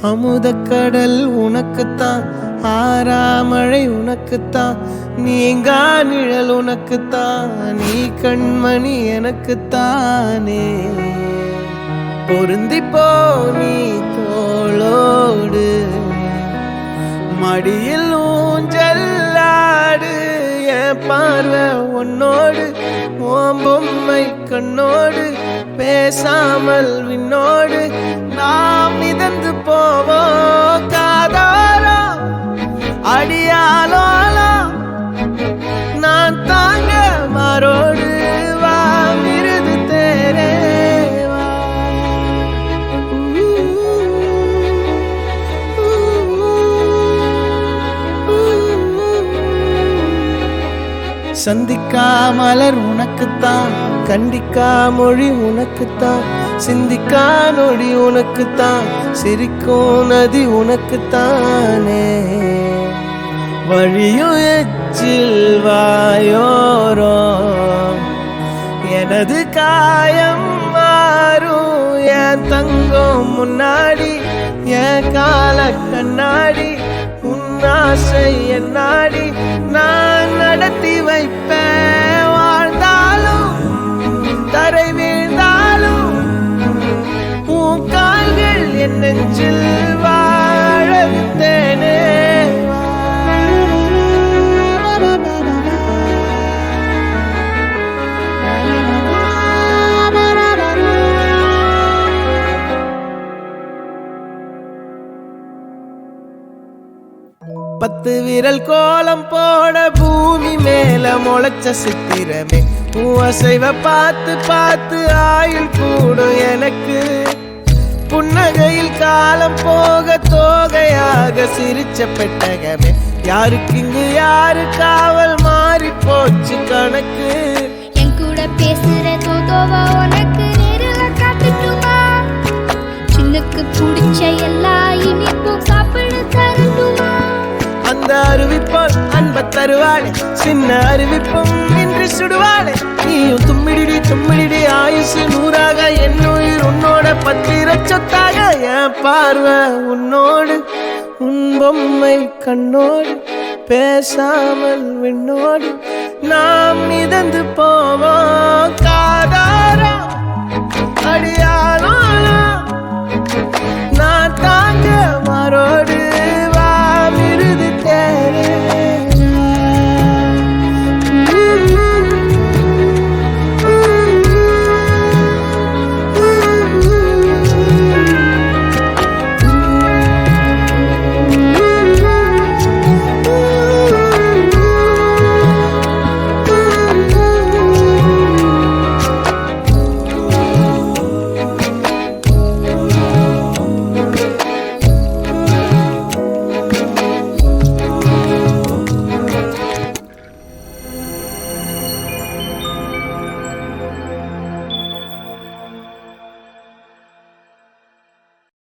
அமுதக்கடல் உனக்குத்தான், ஆறாமழை உனக்குத்தான், நீங்கா நிழல் உனக்குத்தான், நீ கண்மணி எனக்குத்தானே. பொருந்திப்போ நீ தோளோடு, மடியில் ஊஞ்சல்லாடு, என் பார்வை உன்னோடு, ஓம் பொம்மை கண்ணோடு, பேசாமல் விண்ணோடு நாம் மிதந்து போவோம். காதாரோ அடியாலோலோ நான் தாங்க மாறோடு, வா மிருது தேரே வா. சந்திக்கா மலர் உனக்குத்தான், கண்டிக்கா மொழி உனக்குத்தான், சிந்திக்கா நொடி உனக்குத்தான், சிரிக்கும் நதி உனக்குத்தானே. வழியும் எச்சில் வாயோரோ எனது காயம் மாறும், என் தங்கம் முன்னாடி என் கால கண்ணாடி, உன்னாசை என்னாடி நான் நடத்தி வைப்பேன். வாழ்ந்தாலும் தரை வீழ்ந்தாலும் உன் கால்கள் என் நெஞ்சில் வாழ விட்டேனே. பத்து விரல் கோலம் போட பூமி மேல முளைச்ச சித்திரமே, அசைவ பார்த்து பார்த்து ஆயுள் கூடும் எனக்கு. புன்னகையில் காலம் போக தோகையாக சிரிச்ச பெட்டகமே, யாருக்கு இங்கு யாரு காவல் மாறி போச்சு கணக்கு. என் கூட பேசுற தோதோவா உனக்கு நேரில் காட்டுட்டுமா, சின்னுக்கு பிடிச்ச எல்லா இனிப்பும் சாப்பிட தரட்டுமா. அந்த அறிவிப்பால் அன்ப தருவாளே, சின்ன அறிவிப்பும் இன்று சுடுவாளே. நீயும் தும்மிடி தும்மிடி ஆயுசு நூறாக, என் உயிர் உன்னோட பத்திர சொத்தாக. என் பார்வை உன்னோடு, உன் பொம்மை கண்ணோடு, பேசாமல் விண்ணோடு நாம் மிதந்து போ.